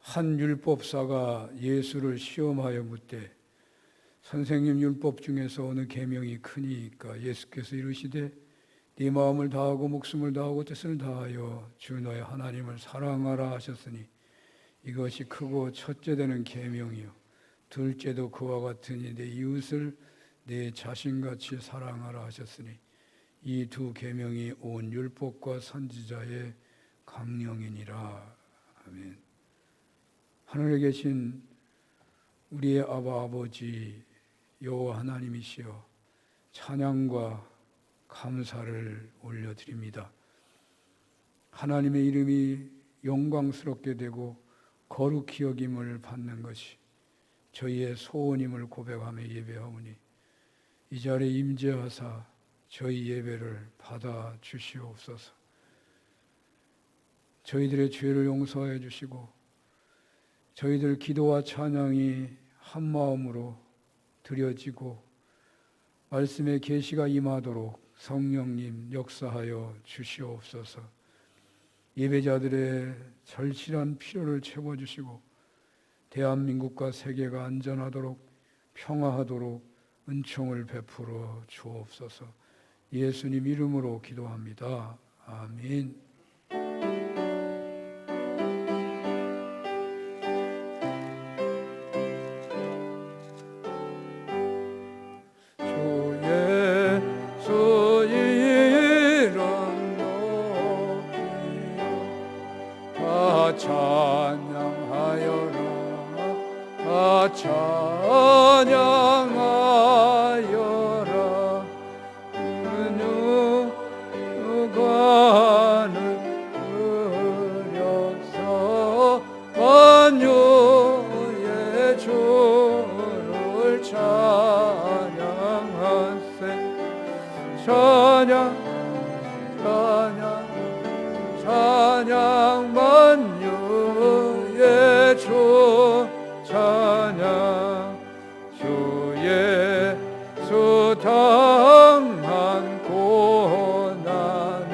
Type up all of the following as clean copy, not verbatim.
한 율법사가 예수를 시험하여 묻되 선생님, 율법 중에서 어느 계명이 크니까? 예수께서 이르시되 네 마음을 다하고 목숨을 다하고 뜻을 다하여 주 너의 하나님을 사랑하라 하셨으니 이것이 크고 첫째 되는 계명이요 둘째도 그와 같으니 내 이웃을 내 자신같이 사랑하라 하셨으니 이 두 계명이 온 율법과 선지자의 강령이니라. 아멘. 하늘에 계신 우리의 아버지 여호와 하나님이시여, 찬양과 감사를 올려드립니다. 하나님의 이름이 영광스럽게 되고 거룩히 여김을 받는 것이 저희의 소원임을 고백하며 예배하오니 이 자리에 임재하사 저희 예배를 받아 주시옵소서. 저희들의 죄를 용서해 주시고 저희들 기도와 찬양이 한 마음으로 드려지고 말씀의 계시가 임하도록 성령님 역사하여 주시옵소서. 예배자들의 절실한 필요를 채워주시고 대한민국과 세계가 안전하도록 평화하도록 은총을 베풀어 주옵소서. 예수님 이름으로 기도합니다. 아멘. 찬양하여라. 그 누가는 그려서 만유의 주를 찬양하세. 찬양 만유의 주 찬양. 주 예수 당한 고난을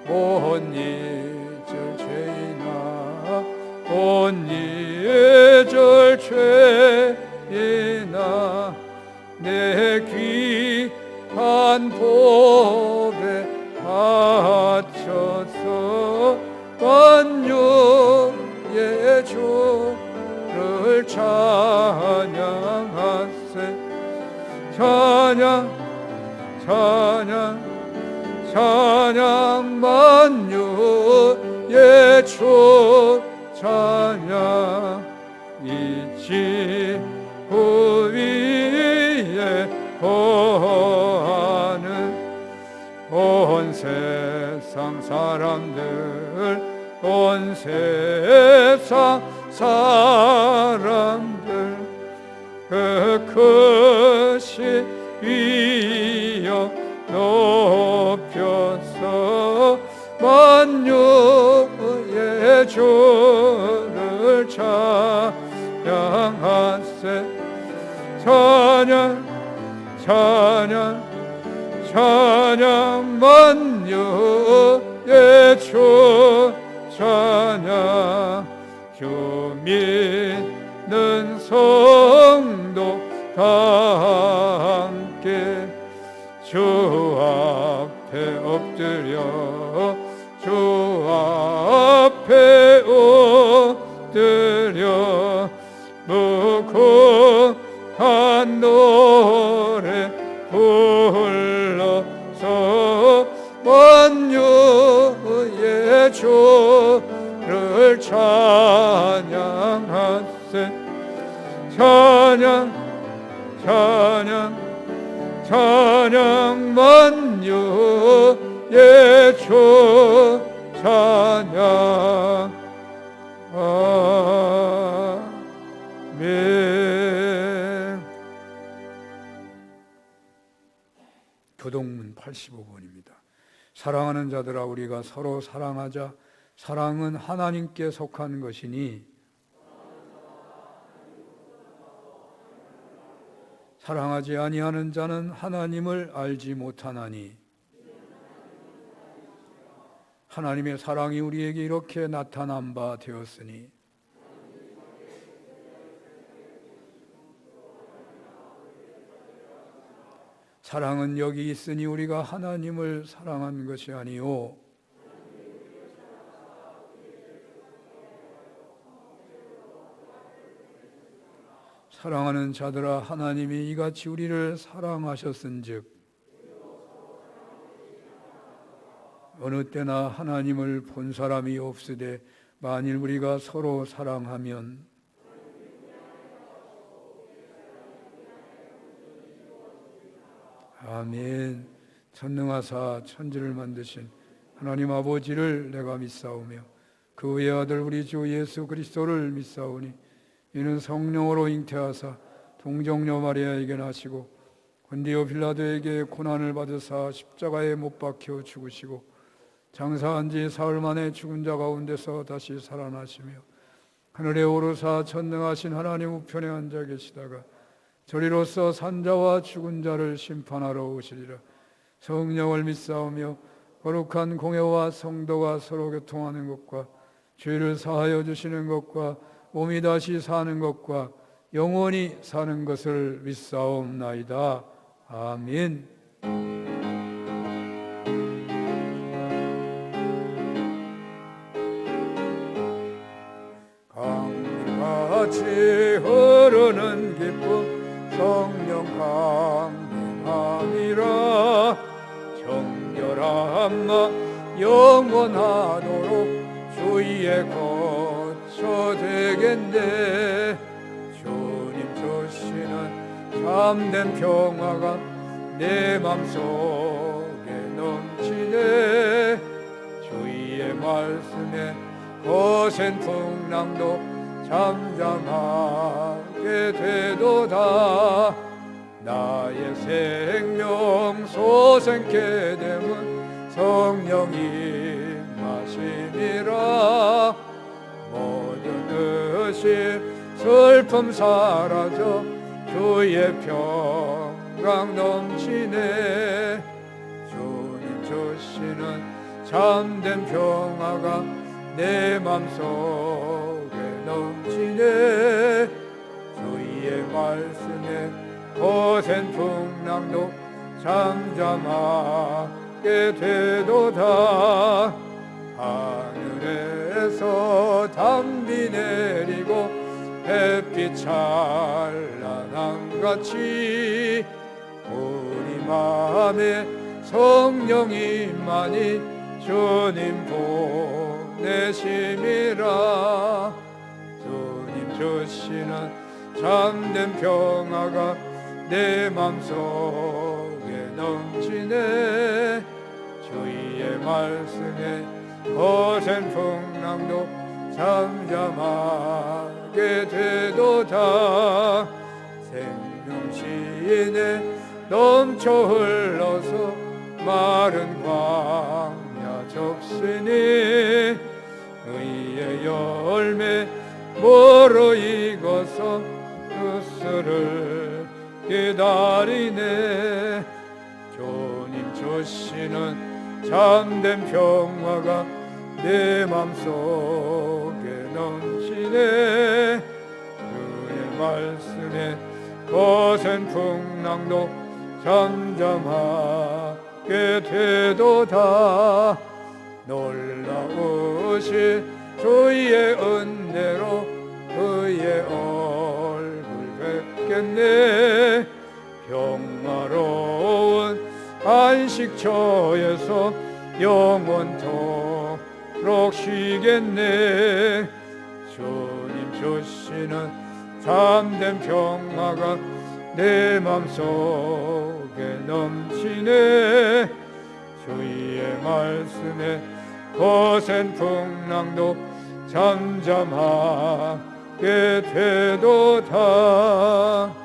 못 잊을 죄이나 못 잊을 죄이나 내 귀한 법에 바쳐서 만유의 주를 찬양하세. 찬양 만유의 주 찬양. 이 지구 위에 거하는 온 세상 사람들, 온 세상 사람들, 그 크신 위여 높여서 만유의 주를 찬양하세. 찬양 만유의 주 찬양. 주 믿는 성도 다 함께 주 앞에 엎드려 주 앞에 엎드려 무궁한 노래 불러서 만유의 주를 찬양하세. 찬양 만유의 주 찬양. 아멘. 교동문 85번입니다. 사랑하는 자들아, 우리가 서로 사랑하자. 사랑은 하나님께 속한 것이니 사랑하지 아니하는 자는 하나님을 알지 못하나니. 하나님의 사랑이 우리에게 이렇게 나타난 바 되었으니 사랑은 여기 있으니 우리가 하나님을 사랑한 것이 아니요 사랑하는 자들아 하나님이 이같이 우리를 사랑하셨은즉 어느 때나 하나님을 본 사람이 없으되 만일 우리가 서로 사랑하면 아멘. 전능하사 천지를 만드신 하나님 아버지를 내가 믿사오며 그 외아들 우리 주 예수 그리스도를 믿사오니 이는 성령으로 잉태하사 동정녀 마리아에게 나시고 본디오 빌라도에게 고난을 받으사 십자가에 못 박혀 죽으시고 장사한 지 사흘 만에 죽은 자 가운데서 다시 살아나시며 하늘에 오르사 전능하신 하나님 우편에 앉아 계시다가 저리로서 산자와 죽은 자를 심판하러 오시리라. 성령을 믿사오며 거룩한 공회와 성도가 서로 교통하는 것과 죄를 사하여 주시는 것과 몸이 다시 사는 것과 영원히 사는 것을 믿사옵나이다. 아멘. 강물같이 흐르는 기쁨 성령 강림함이라. 정결한 마 영원하도록 주의 거처 되겠네. 주님 주시는 참된 평화가 내 맘속에 넘치네. 주의 말씀에 거센 풍랑도 잠잠하게 되도다. 나의 생명 소생케 됨은 성령이 마심이라. 모든 의심 슬픔 사라져 주의 평강 넘치네. 주님 주시는 참된 평화가 내 맘속에 넘치네. 주의 말씀에 거센 풍랑도 잠잠하게 되도다. 하늘에서 담비 내리고 햇빛 찬란함같이 우리 마음에 성령이 많이 주님 보내심이라. 주님 주시는 참된 평화가 내 맘속에 넘치네. 주의 말씀에 거센 풍랑도 잠잠하게 되도다. 생명신에 넘쳐 흘러서 마른 광야 적시니 의의 열매 모로 익어서 그 수를 기다리네. 주님 주시는 참된 평화가 내 맘속에 넘치네. 주의 말씀에 거센 풍랑도 잠잠하게 되도다. 놀라우신 주의 은혜로 그의 얼굴 뵙겠네. 평화로운 안식처에서 영원토록 쉬겠네. 주님 주시는 참된 평화가 내 맘속에 넘치네. 주의 말씀에 거센 풍랑도 잠잠하게 되도다.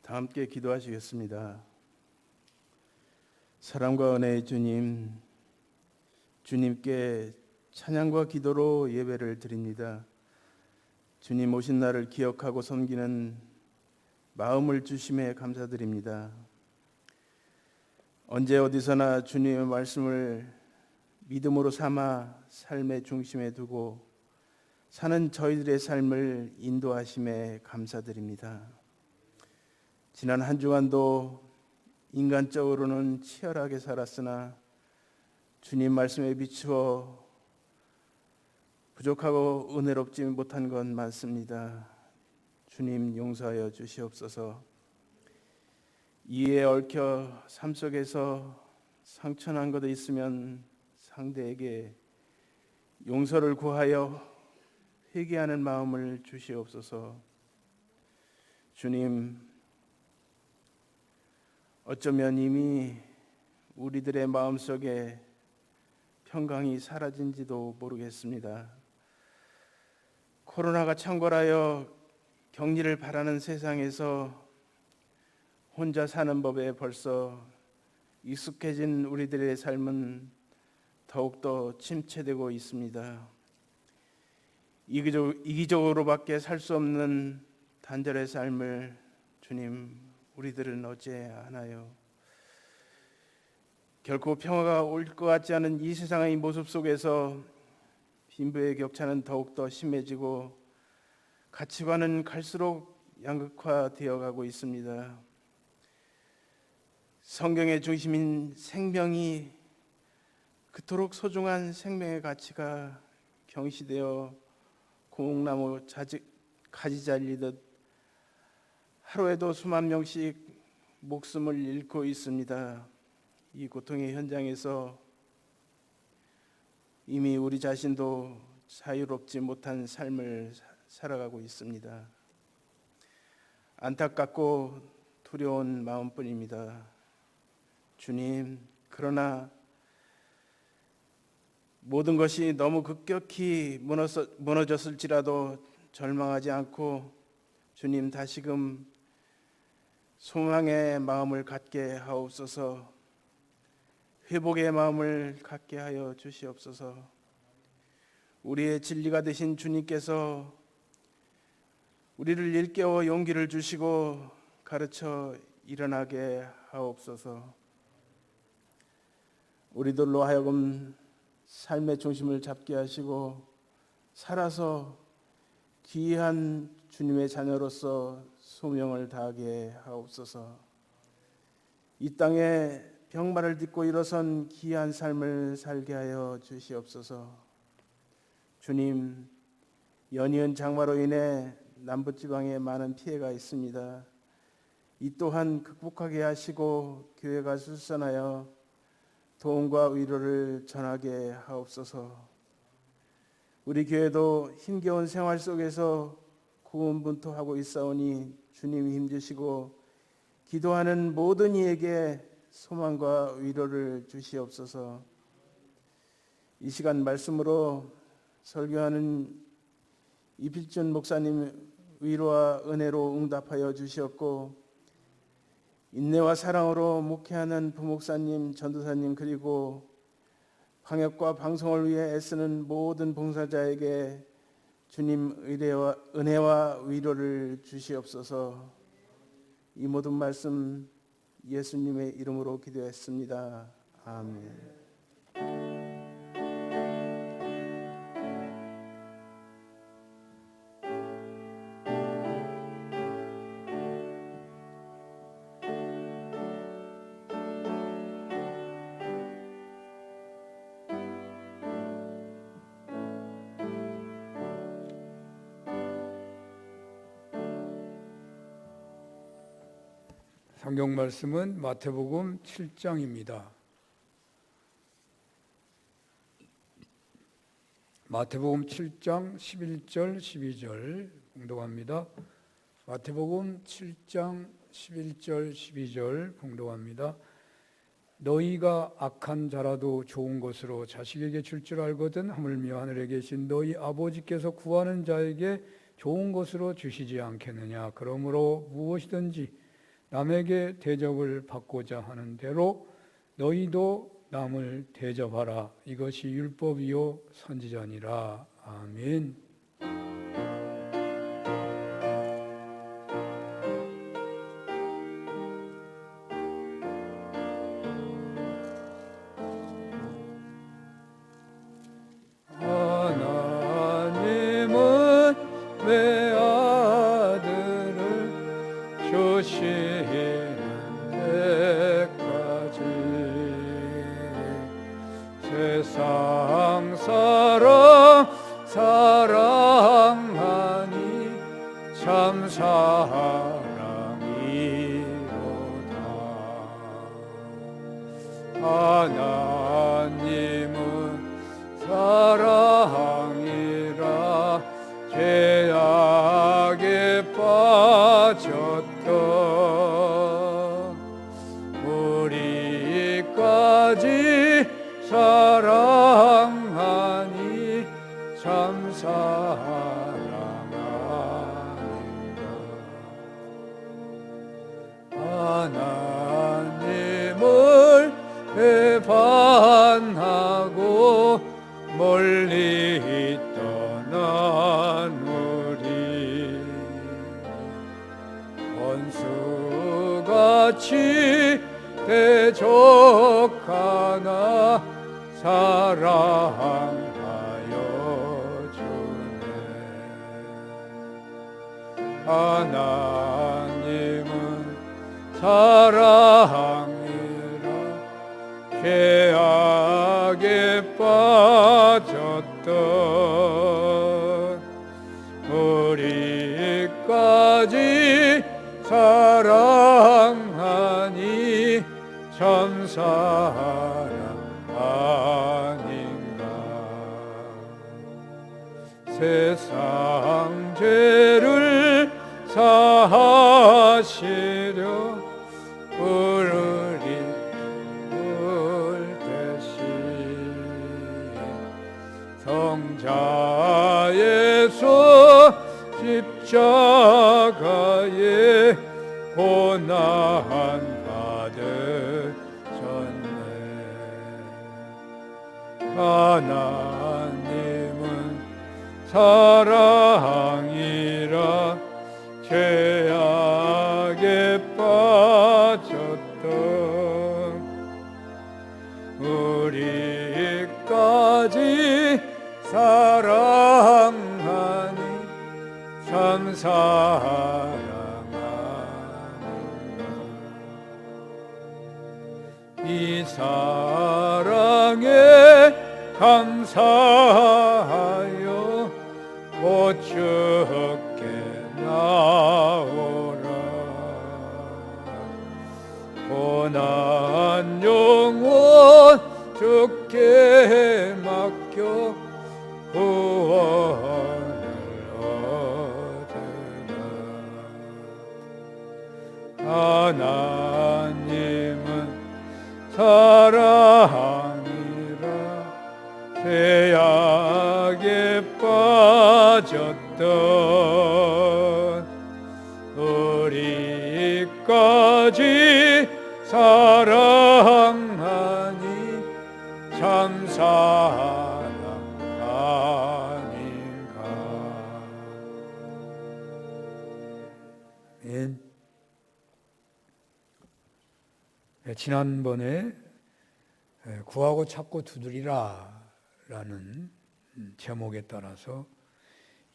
다 함께 기도하시겠습니다. 사랑과 은혜의 주님, 주님께 찬양과 기도로 예배를 드립니다. 주님 오신 날을 기억하고 섬기는 마음을 주심에 감사드립니다. 언제 어디서나 주님의 말씀을 믿음으로 삼아 삶의 중심에 두고 사는 저희들의 삶을 인도하심에 감사드립니다. 지난 한 주간도 인간적으로는 치열하게 살았으나 주님 말씀에 비추어 부족하고 은혜롭지 못한 건 많습니다. 주님 용서하여 주시옵소서. 이에 얽혀 삶 속에서 상처난 것도 있으면 상대에게 용서를 구하여 회개하는 마음을 주시옵소서. 주님, 어쩌면 이미 우리들의 마음속에 평강이 사라진지도 모르겠습니다. 코로나가 창궐하여 격리를 바라는 세상에서 혼자 사는 법에 벌써 익숙해진 우리들의 삶은 더욱더 침체되고 있습니다. 이기적으로밖에 살 수 없는 단절의 삶을 주님, 우리들은 어찌하나요? 결코 평화가 올 것 같지 않은 이 세상의 모습 속에서 빈부의 격차는 더욱더 심해지고 가치관은 갈수록 양극화되어 가고 있습니다. 성경의 중심인 생명이, 그토록 소중한 생명의 가치가 경시되어 고목나무 가지 잘리듯 하루에도 수만 명씩 목숨을 잃고 있습니다. 이 고통의 현장에서 이미 우리 자신도 자유롭지 못한 삶을 살아가고 있습니다. 안타깝고 두려운 마음뿐입니다. 주님, 그러나 모든 것이 너무 급격히 무너졌을지라도 절망하지 않고 주님, 다시금 소망의 마음을 갖게 하옵소서. 회복의 마음을 갖게 하여 주시옵소서. 우리의 진리가 되신 주님께서 우리를 일깨워 용기를 주시고 가르쳐 일어나게 하옵소서. 우리들로 하여금 삶의 중심을 잡게 하시고 살아서 귀한 주님의 자녀로서 소명을 다하게 하옵소서. 이 땅에 병마를 딛고 일어선 귀한 삶을 살게 하여 주시옵소서. 주님, 연이은 장마로 인해 남부지방에 많은 피해가 있습니다. 이 또한 극복하게 하시고 교회가 술산하여 도움과 위로를 전하게 하옵소서. 우리 교회도 힘겨운 생활 속에서 고군분투하고 있사오니 주님이 힘주시고 기도하는 모든 이에게 소망과 위로를 주시옵소서. 이 시간 말씀으로 설교하는 이필준 목사님 위로와 은혜로 응답하여 주시었고, 인내와 사랑으로 목회하는 부목사님, 전도사님, 그리고 방역과 방송을 위해 애쓰는 모든 봉사자에게 주님 은혜와 위로를 주시옵소서. 이 모든 말씀 예수님의 이름으로 기도했습니다. 아멘. 성경 말씀은 마태복음 7장입니다. 마태복음 7장 11절 12절 봉독합니다. 마태복음 7장 11절 12절 봉독합니다. 너희가 악한 자라도 좋은 것으로 자식에게 줄 줄 알거든 하물며 하늘에 계신 너희 아버지께서 구하는 자에게 좋은 것으로 주시지 않겠느냐. 그러므로 무엇이든지 남에게 대접을 받고자 하는 대로 너희도 남을 대접하라. 이것이 율법이요 선지자니라. 아멘. 하나님은 내 아들을 주시는 때까지 세상 사랑하니 참 사랑이로다. 하나님은 사랑이라 죄악에 빠졌던 우리까지 사랑하니 참 사랑 아닌가. 하나님을 배반하고 멀리 떠난 우리 원수같이 대적하나 사랑하여 주네. 하나님은 사랑이라 죄악에 빠졌던 우리까지 사랑하니 참 사랑 아닌가. 세상 죄를 사하시려 부르리 성자 예수 십자가에 고난 받으셨네. 하나님은 사랑이라 죄악에 빠졌던 우리까지 사랑하니 참 사랑하는가. 이 사랑에 감사하여 곧 주께 나오라. 고난 영혼 주께 맡겨 구원을 얻으라. 하나님은 사랑이라 죄악에 빠졌던 우리까지 사랑하니 참 사랑 아닌가. 지난번에 구하고 찾고 두드리라 라는 제목에 따라서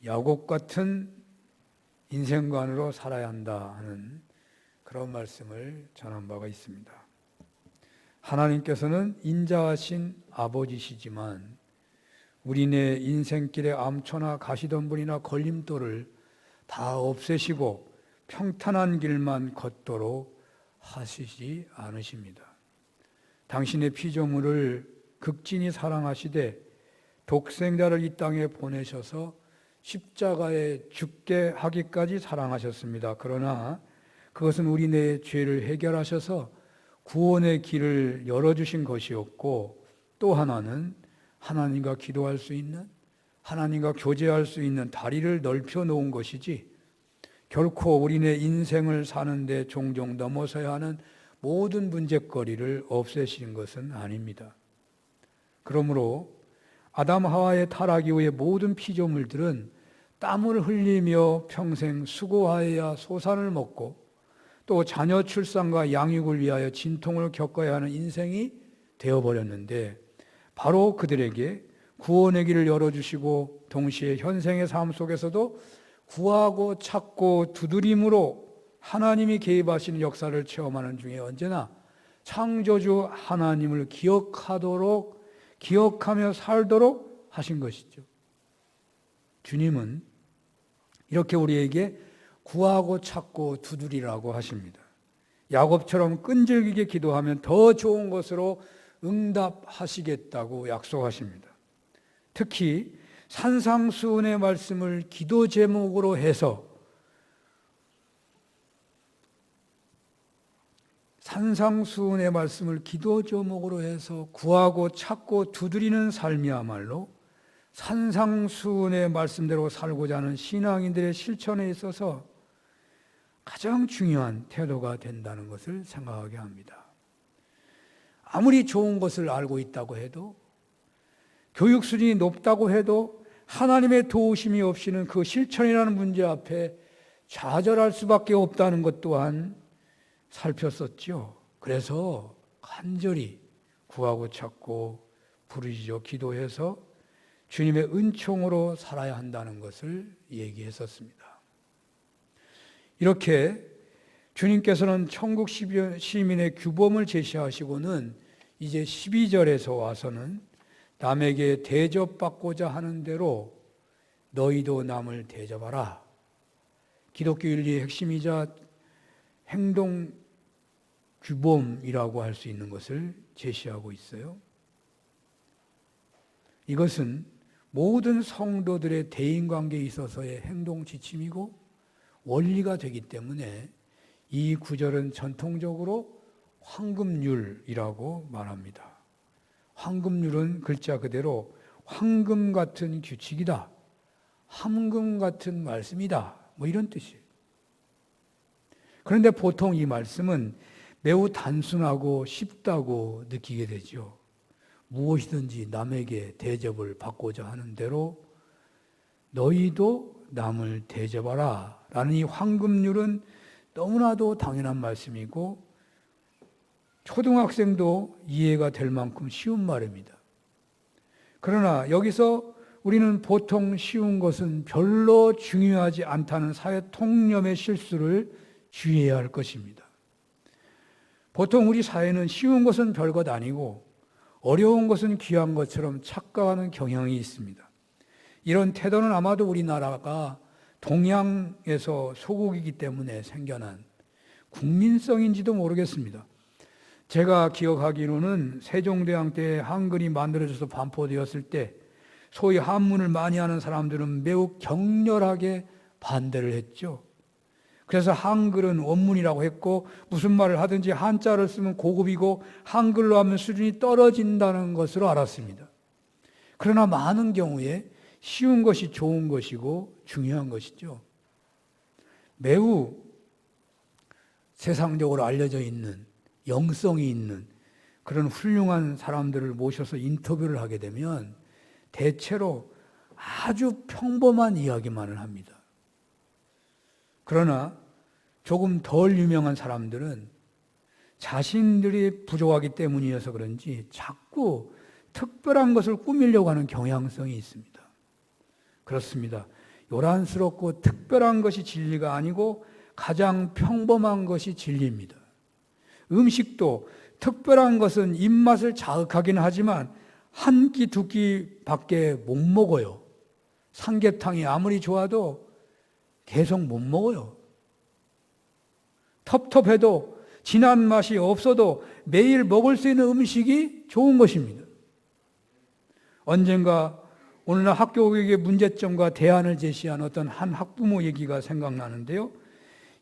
야곱 같은 인생관으로 살아야 한다 하는 그런 말씀을 전한 바가 있습니다. 하나님께서는 인자하신 아버지시지만 우리네 인생길에 암초나 가시덤불이나 걸림돌을 다 없애시고 평탄한 길만 걷도록 하시지 않으십니다. 당신의 피조물을 극진히 사랑하시되 독생자를 이 땅에 보내셔서 십자가에 죽게 하기까지 사랑하셨습니다. 그러나 그것은 우리네의 죄를 해결하셔서 구원의 길을 열어주신 것이었고, 또 하나는 하나님과 기도할 수 있는, 하나님과 교제할 수 있는 다리를 넓혀 놓은 것이지 결코 우리네 인생을 사는데 종종 넘어서야 하는 모든 문제거리를 없애신 것은 아닙니다. 그러므로 아담 하와의 타락 이후의 모든 피조물들은 땀을 흘리며 평생 수고하여야 소산을 먹고 또 자녀 출산과 양육을 위하여 진통을 겪어야 하는 인생이 되어버렸는데, 바로 그들에게 구원의 길을 열어주시고 동시에 현생의 삶 속에서도 구하고 찾고 두드림으로 하나님이 개입하시는 역사를 체험하는 중에 언제나 창조주 하나님을 기억하며 살도록 하신 것이죠. 주님은 이렇게 우리에게 구하고 찾고 두드리라고 하십니다. 야곱처럼 끈질기게 기도하면 더 좋은 것으로 응답하시겠다고 약속하십니다. 특히 산상수훈의 말씀을 기도 제목으로 해서 구하고 찾고 두드리는 삶이야말로 산상수훈의 말씀대로 살고자 하는 신앙인들의 실천에 있어서 가장 중요한 태도가 된다는 것을 생각하게 합니다. 아무리 좋은 것을 알고 있다고 해도, 교육 수준이 높다고 해도 하나님의 도우심이 없이는 그 실천이라는 문제 앞에 좌절할 수밖에 없다는 것 또한 살폈었죠. 그래서 간절히 구하고 찾고 부르짖어 기도해서 주님의 은총으로 살아야 한다는 것을 얘기했었습니다. 이렇게 주님께서는 천국 시민의 규범을 제시하시고는 이제 12절에서 와서는 남에게 대접받고자 하는 대로 너희도 남을 대접하라. 기독교 윤리의 핵심이자 행동 규범이라고 할 수 있는 것을 제시하고 있어요. 이것은 모든 성도들의 대인관계에 있어서의 행동 지침이고 원리가 되기 때문에 이 구절은 전통적으로 황금률이라고 말합니다. 황금률은 글자 그대로 황금 같은 규칙이다, 함금 같은 말씀이다, 이런 뜻이에요. 그런데 보통 이 말씀은 매우 단순하고 쉽다고 느끼게 되죠. 무엇이든지 남에게 대접을 받고자 하는 대로 너희도 남을 대접하라 라는 이 황금률은 너무나도 당연한 말씀이고 초등학생도 이해가 될 만큼 쉬운 말입니다. 그러나 여기서 우리는 보통 쉬운 것은 별로 중요하지 않다는 사회 통념의 실수를 주의해야 할 것입니다. 보통 우리 사회는 쉬운 것은 별것 아니고 어려운 것은 귀한 것처럼 착각하는 경향이 있습니다. 이런 태도는 아마도 우리나라가 동양에서 소국이기 때문에 생겨난 국민성인지도 모르겠습니다. 제가 기억하기로는 세종대왕 때 한글이 만들어져서 반포되었을 때 소위 한문을 많이 하는 사람들은 매우 격렬하게 반대를 했죠. 그래서 한글은 원문이라고 했고 무슨 말을 하든지 한자를 쓰면 고급이고 한글로 하면 수준이 떨어진다는 것으로 알았습니다. 그러나 많은 경우에 쉬운 것이 좋은 것이고 중요한 것이죠. 매우 세상적으로 알려져 있는 영성이 있는 그런 훌륭한 사람들을 모셔서 인터뷰를 하게 되면 대체로 아주 평범한 이야기만을 합니다. 그러나 조금 덜 유명한 사람들은 자신들이 부족하기 때문이어서 그런지 자꾸 특별한 것을 꾸미려고 하는 경향성이 있습니다. 그렇습니다. 요란스럽고 특별한 것이 진리가 아니고 가장 평범한 것이 진리입니다. 음식도 특별한 것은 입맛을 자극하긴 하지만 한 끼 두 끼밖에 못 먹어요. 삼계탕이 아무리 좋아도 계속 못 먹어요. 텁텁해도 진한 맛이 없어도 매일 먹을 수 있는 음식이 좋은 것입니다. 언젠가 오늘날 학교 교육의 문제점과 대안을 제시한 어떤 한 학부모 얘기가 생각나는데요.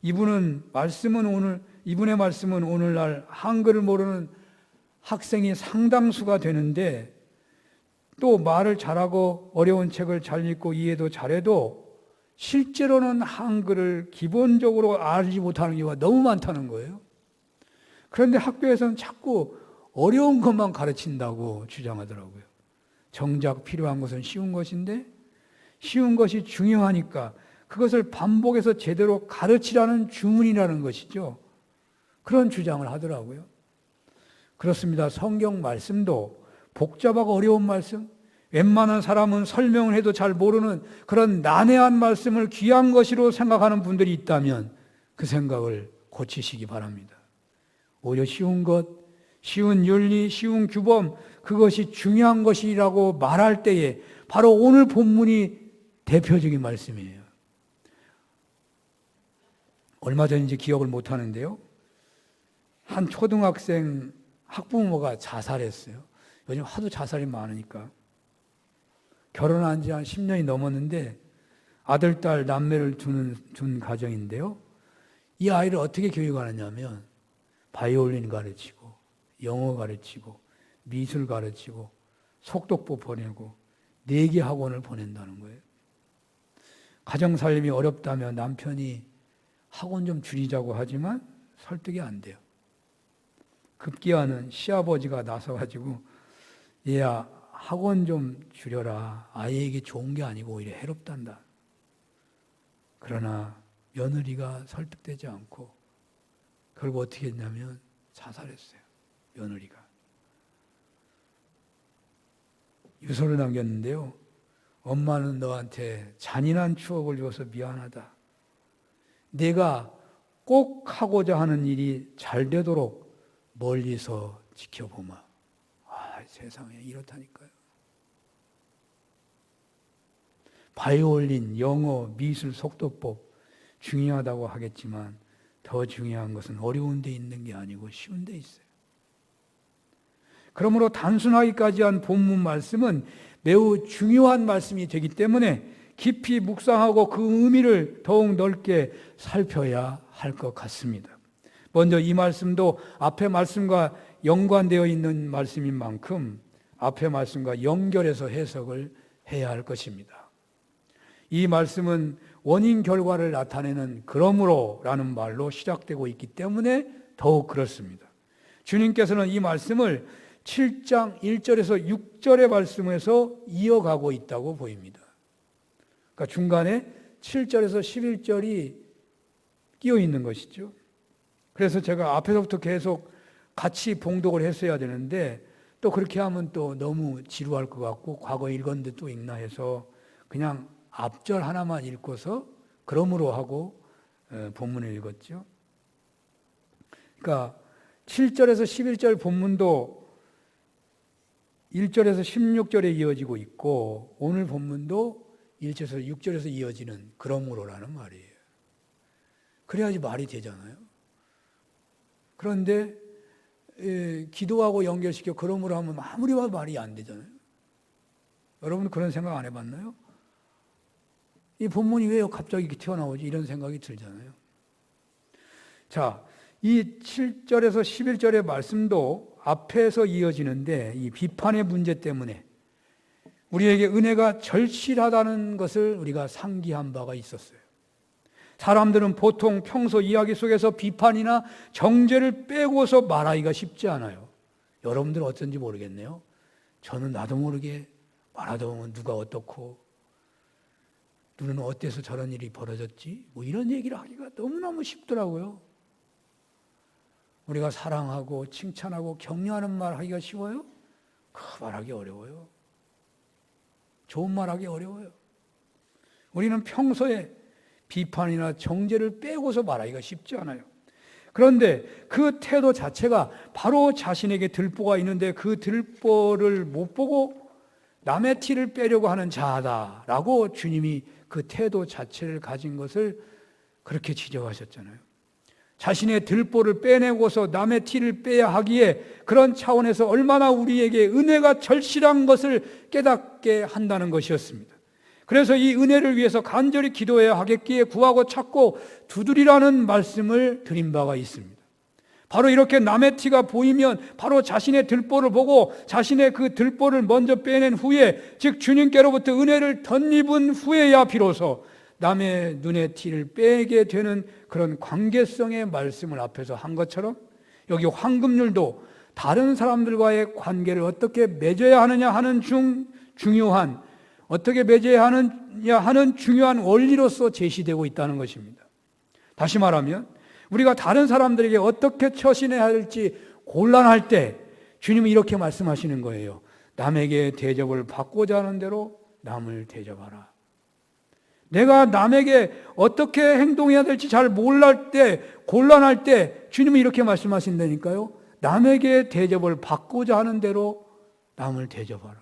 이분의 말씀은 오늘날 한글을 모르는 학생이 상당수가 되는데 또 말을 잘하고 어려운 책을 잘 읽고 이해도 잘해도 실제로는 한글을 기본적으로 알지 못하는 경우가 너무 많다는 거예요. 그런데 학교에서는 자꾸 어려운 것만 가르친다고 주장하더라고요. 정작 필요한 것은 쉬운 것인데 쉬운 것이 중요하니까 그것을 반복해서 제대로 가르치라는 주문이라는 것이죠. 그런 주장을 하더라고요. 그렇습니다. 성경 말씀도 복잡하고 어려운 말씀, 웬만한 사람은 설명을 해도 잘 모르는 그런 난해한 말씀을 귀한 것으로 생각하는 분들이 있다면 그 생각을 고치시기 바랍니다. 오히려 쉬운 것, 쉬운 윤리, 쉬운 규범, 그것이 중요한 것이라고 말할 때에 바로 오늘 본문이 대표적인 말씀이에요. 얼마 전인지 기억을 못하는데요. 한 초등학생 학부모가 자살했어요. 요즘 하도 자살이 많으니까. 결혼한 지 한 10년이 넘었는데 아들, 딸, 남매를 둔 가정인데요. 이 아이를 어떻게 교육하느냐면 바이올린 가르치고 영어 가르치고 미술 가르치고 속독부 보내고 내기 학원을 보낸다는 거예요. 가정 살림이 어렵다며 남편이 학원 좀 줄이자고 하지만 설득이 안 돼요. 급기야는 시아버지가 나서가지고 얘야 학원 좀 줄여라. 아이에게 좋은 게 아니고 오히려 해롭단다. 그러나 며느리가 설득되지 않고 결국 어떻게 했냐면 자살했어요. 며느리가. 유서를 남겼는데요. 엄마는 너한테 잔인한 추억을 줘서 미안하다. 내가 꼭 하고자 하는 일이 잘 되도록 멀리서 지켜보마. 아, 세상에 이렇다니까요. 바이올린, 영어, 미술, 속도법 중요하다고 하겠지만 더 중요한 것은 어려운 데 있는 게 아니고 쉬운 데 있어요. 그러므로 단순하기까지 한 본문 말씀은 매우 중요한 말씀이 되기 때문에 깊이 묵상하고 그 의미를 더욱 넓게 살펴야 할 것 같습니다. 먼저 이 말씀도 앞의 말씀과 연관되어 있는 말씀인 만큼 앞의 말씀과 연결해서 해석을 해야 할 것입니다. 이 말씀은 원인 결과를 나타내는 그러므로라는 말로 시작되고 있기 때문에 더욱 그렇습니다. 주님께서는 이 말씀을 7장 1절에서 6절의 말씀에서 이어가고 있다고 보입니다. 그러니까 중간에 7절에서 11절이 끼어 있는 것이죠. 그래서 제가 앞에서부터 계속 같이 봉독을 했어야 되는데 또 그렇게 하면 또 너무 지루할 것 같고 과거에 읽었는데 또 읽나 해서 그냥 앞절 하나만 읽고서 그러므로 하고 본문을 읽었죠. 그러니까 7절에서 11절 본문도 1절에서 16절에 이어지고 있고 오늘 본문도 1절에서 6절에서 이어지는 그러므로라는 말이에요. 그래야지 말이 되잖아요. 그런데 기도하고 연결시켜 그러므로 하면 아무리 봐도 말이 안 되잖아요. 여러분 그런 생각 안 해봤나요? 이 본문이 왜 갑자기 이렇게 튀어나오지? 이런 생각이 들잖아요. 자, 이 7절에서 11절의 말씀도 앞에서 이어지는데 이 비판의 문제 때문에 우리에게 은혜가 절실하다는 것을 우리가 상기한 바가 있었어요. 사람들은 보통 평소 이야기 속에서 비판이나 정죄를 빼고서 말하기가 쉽지 않아요. 여러분들은 어떤지 모르겠네요. 저는 나도 모르게 말하다 보면 누가 어떻고 누구는 어때서 저런 일이 벌어졌지? 뭐 이런 얘기를 하기가 너무너무 쉽더라고요. 우리가 사랑하고 칭찬하고 격려하는 말 하기가 쉬워요? 그 말하기 어려워요. 좋은 말 하기 어려워요. 우리는 평소에 비판이나 정죄를 빼고서 말하기가 쉽지 않아요. 그런데 그 태도 자체가 바로 자신에게 들보가 있는데 그 들보를 못 보고 남의 티를 빼려고 하는 자아다라고 주님이 그 태도 자체를 가진 것을 그렇게 지적하셨잖아요. 자신의 들보를 빼내고서 남의 티를 빼야 하기에 그런 차원에서 얼마나 우리에게 은혜가 절실한 것을 깨닫게 한다는 것이었습니다. 그래서 이 은혜를 위해서 간절히 기도해야 하겠기에 구하고 찾고 두드리라는 말씀을 드린 바가 있습니다. 바로 이렇게 남의 티가 보이면 바로 자신의 들보를 보고 자신의 그 들보를 먼저 빼낸 후에 즉 주님께로부터 은혜를 덧입은 후에야 비로소 남의 눈의 티를 빼게 되는 그런 관계성의 말씀을 앞에서 한 것처럼 여기 황금률도 다른 사람들과의 관계를 어떻게 맺어야 하느냐 하는 중요한, 어떻게 맺어야 하느냐 하는 중요한 원리로서 제시되고 있다는 것입니다. 다시 말하면 우리가 다른 사람들에게 어떻게 처신해야 할지 곤란할 때 주님은 이렇게 말씀하시는 거예요. 남에게 대접을 받고자 하는 대로 남을 대접하라. 내가 남에게 어떻게 행동해야 될지 잘 몰랄 때, 곤란할 때 주님은 이렇게 말씀하신다니까요. 남에게 대접을 받고자 하는 대로 남을 대접하라.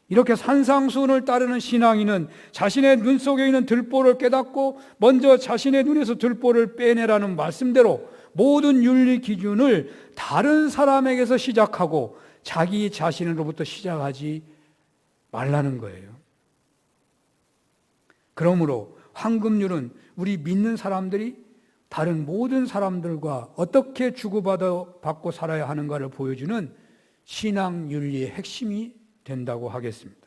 이렇게 산상수훈을 따르는 신앙인은 자신의 눈 속에 있는 들보를 깨닫고 먼저 자신의 눈에서 들보를 빼내라는 말씀대로 모든 윤리 기준을 다른 사람에게서 시작하고 자기 자신으로부터 시작하지 말라는 거예요. 그러므로 황금률은 우리 믿는 사람들이 다른 모든 사람들과 어떻게 주고받고 살아야 하는가를 보여주는 신앙 윤리의 핵심이 된다고 하겠습니다.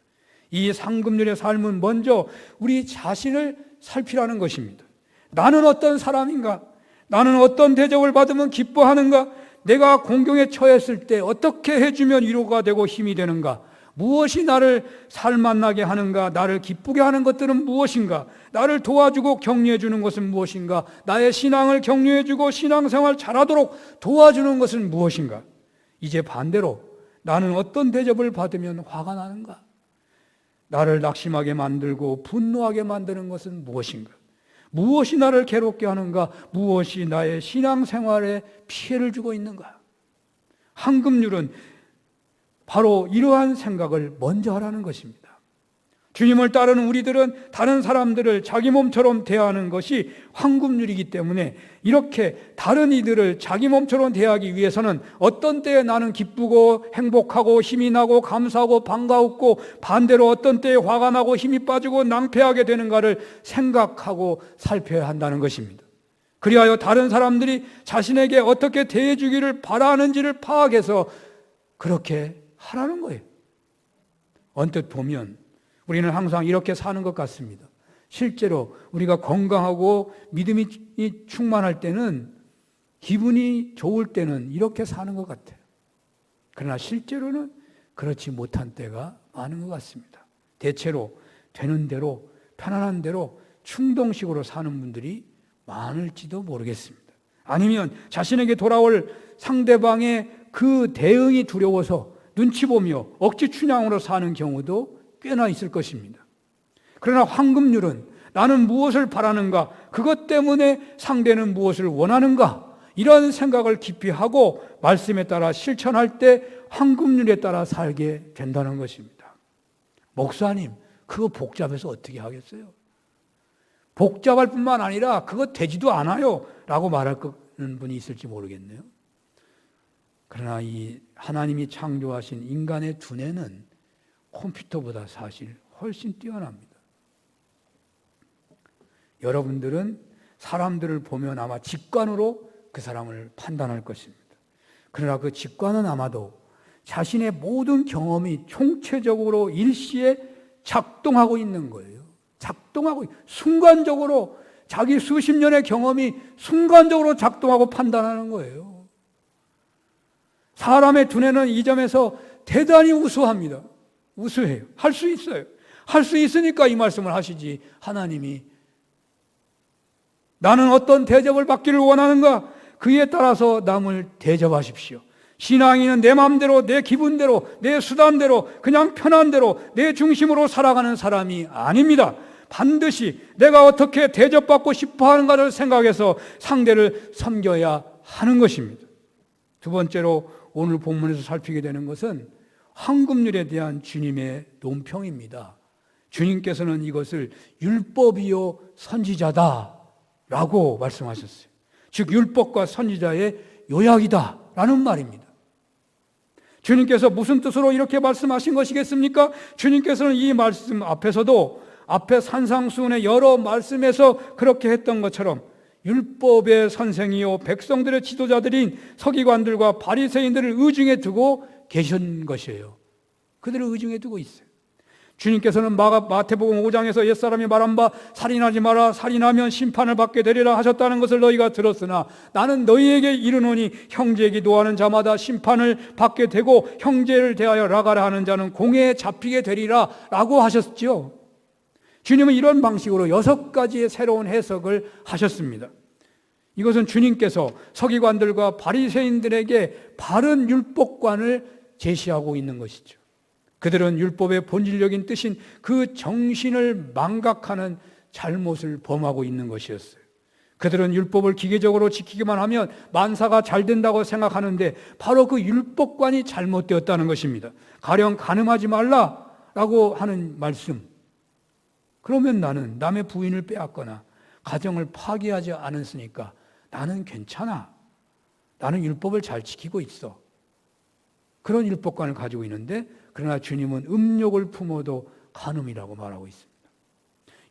이 상금률의 삶은 먼저 우리 자신을 살피라는 것입니다. 나는 어떤 사람인가? 나는 어떤 대접을 받으면 기뻐하는가? 내가 공경에 처했을 때 어떻게 해주면 위로가 되고 힘이 되는가? 무엇이 나를 살만나게 하는가? 나를 기쁘게 하는 것들은 무엇인가? 나를 도와주고 격려해 주는 것은 무엇인가? 나의 신앙을 격려해 주고 신앙생활 잘하도록 도와주는 것은 무엇인가? 이제 반대로 나는 어떤 대접을 받으면 화가 나는가? 나를 낙심하게 만들고 분노하게 만드는 것은 무엇인가? 무엇이 나를 괴롭게 하는가? 무엇이 나의 신앙생활에 피해를 주고 있는가? 황금률은 바로 이러한 생각을 먼저 하라는 것입니다. 주님을 따르는 우리들은 다른 사람들을 자기 몸처럼 대하는 것이 황금률이기 때문에 이렇게 다른 이들을 자기 몸처럼 대하기 위해서는 어떤 때에 나는 기쁘고 행복하고 힘이 나고 감사하고 반가웠고 반대로 어떤 때에 화가 나고 힘이 빠지고 낭패하게 되는가를 생각하고 살펴야 한다는 것입니다. 그리하여 다른 사람들이 자신에게 어떻게 대해주기를 바라는지를 파악해서 그렇게 하라는 거예요. 언뜻 보면 우리는 항상 이렇게 사는 것 같습니다. 실제로 우리가 건강하고 믿음이 충만할 때는, 기분이 좋을 때는 이렇게 사는 것 같아요. 그러나 실제로는 그렇지 못한 때가 많은 것 같습니다. 대체로 되는 대로, 편안한 대로 충동식으로 사는 분들이 많을지도 모르겠습니다. 아니면 자신에게 돌아올 상대방의 그 대응이 두려워서 눈치 보며 억지 춘향으로 사는 경우도 꽤나 있을 것입니다. 그러나 황금률은 나는 무엇을 바라는가? 그것 때문에 상대는 무엇을 원하는가? 이런 생각을 깊이 하고 말씀에 따라 실천할 때 황금률에 따라 살게 된다는 것입니다. 목사님, 그거 복잡해서 어떻게 하겠어요? 복잡할 뿐만 아니라 그거 되지도 않아요 라고 말하는 분이 있을지 모르겠네요. 그러나 이 하나님이 창조하신 인간의 두뇌는 컴퓨터보다 사실 훨씬 뛰어납니다. 여러분들은 사람들을 보면 아마 직관으로 그 사람을 판단할 것입니다. 그러나 그 직관은 아마도 자신의 모든 경험이 총체적으로 일시에 작동하고 있는 거예요. 순간적으로 자기 수십 년의 경험이 순간적으로 작동하고 판단하는 거예요. 사람의 두뇌는 이 점에서 대단히 우수합니다. 우수해요. 할 수 있어요. 할 수 있으니까 이 말씀을 하시지. 하나님이 나는 어떤 대접을 받기를 원하는가? 그에 따라서 남을 대접하십시오. 신앙인은 내 마음대로, 내 기분대로, 내 수단대로, 그냥 편한 대로 내 중심으로 살아가는 사람이 아닙니다. 반드시 내가 어떻게 대접받고 싶어 하는가를 생각해서 상대를 섬겨야 하는 것입니다. 두 번째로 오늘 본문에서 살피게 되는 것은 황금률에 대한 주님의 논평입니다. 주님께서는 이것을 율법이요 선지자다 라고 말씀하셨어요. 즉 율법과 선지자의 요약이다 라는 말입니다. 주님께서 무슨 뜻으로 이렇게 말씀하신 것이겠습니까? 주님께서는 이 말씀 앞에서도 앞에 산상수훈의 여러 말씀에서 그렇게 했던 것처럼 율법의 선생이요 백성들의 지도자들인 서기관들과 바리새인들을 의중에 두고 계신 것이에요. 그들을 의중에 두고 있어요. 주님께서는 마태복음 5장에서 옛사람이 말한 바 살인하지 마라, 살인하면 심판을 받게 되리라 하셨다는 것을 너희가 들었으나 나는 너희에게 이르노니 형제에게 노하는 자마다 심판을 받게 되고 형제를 대하여 라가라 하는 자는 공회에 잡히게 되리라 라고 하셨죠. 주님은 이런 방식으로 6가지의 새로운 해석을 하셨습니다. 이것은 주님께서 서기관들과 바리새인들에게 바른 율법관을 제시하고 있는 것이죠. 그들은 율법의 본질적인 뜻인 그 정신을 망각하는 잘못을 범하고 있는 것이었어요. 그들은 율법을 기계적으로 지키기만 하면 만사가 잘 된다고 생각하는데 바로 그 율법관이 잘못되었다는 것입니다. 가령 간음하지 말라라고 하는 말씀. 그러면 나는 남의 부인을 빼앗거나 가정을 파괴하지 않았으니까 나는 괜찮아. 나는 율법을 잘 지키고 있어. 그런 율법관을 가지고 있는데 그러나 주님은 음욕을 품어도 간음이라고 말하고 있습니다.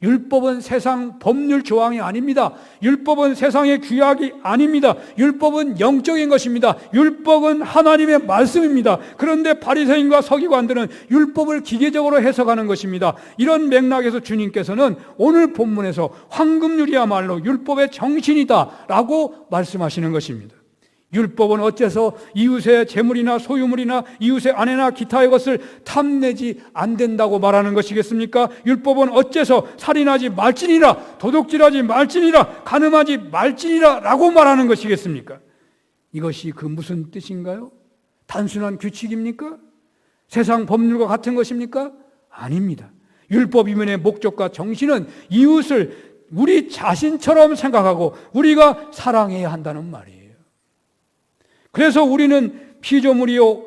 율법은 세상 법률 조항이 아닙니다. 율법은 세상의 규약이 아닙니다. 율법은 영적인 것입니다. 율법은 하나님의 말씀입니다. 그런데 바리새인과 서기관들은 율법을 기계적으로 해석하는 것입니다. 이런 맥락에서 주님께서는 오늘 본문에서 황금률이야말로 율법의 정신이다라고 말씀하시는 것입니다. 율법은 어째서 이웃의 재물이나 소유물이나 이웃의 아내나 기타의 것을 탐내지 안 된다고 말하는 것이겠습니까? 율법은 어째서 살인하지 말지니라, 도둑질하지 말지니라, 간음하지 말지니라 라고 말하는 것이겠습니까? 이것이 그 무슨 뜻인가요? 단순한 규칙입니까? 세상 법률과 같은 것입니까? 아닙니다. 율법 이면의 목적과 정신은 이웃을 우리 자신처럼 생각하고 우리가 사랑해야 한다는 말이에요. 그래서 우리는 피조물이요.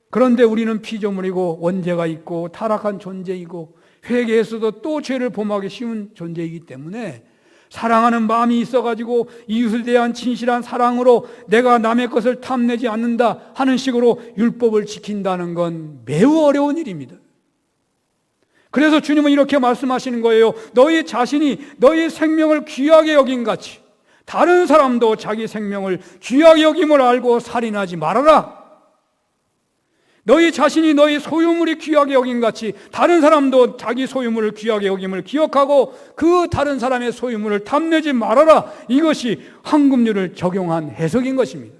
그런데 우리는 피조물이고 원죄가 있고 타락한 존재이고 회개했어도 또 죄를 범하기 쉬운 존재이기 때문에 사랑하는 마음이 있어가지고 이웃에 대한 진실한 사랑으로 내가 남의 것을 탐내지 않는다 하는 식으로 율법을 지킨다는 건 매우 어려운 일입니다. 그래서 주님은 이렇게 말씀하시는 거예요. 너희 자신이 너희 생명을 귀하게 여긴 같이 다른 사람도 자기 생명을 귀하게 여김을 알고 살인하지 말아라. 너희 자신이 너희 소유물이 귀하게 여긴 같이 다른 사람도 자기 소유물을 귀하게 여김을 기억하고 그 다른 사람의 소유물을 탐내지 말아라. 이것이 황금률을 적용한 해석인 것입니다.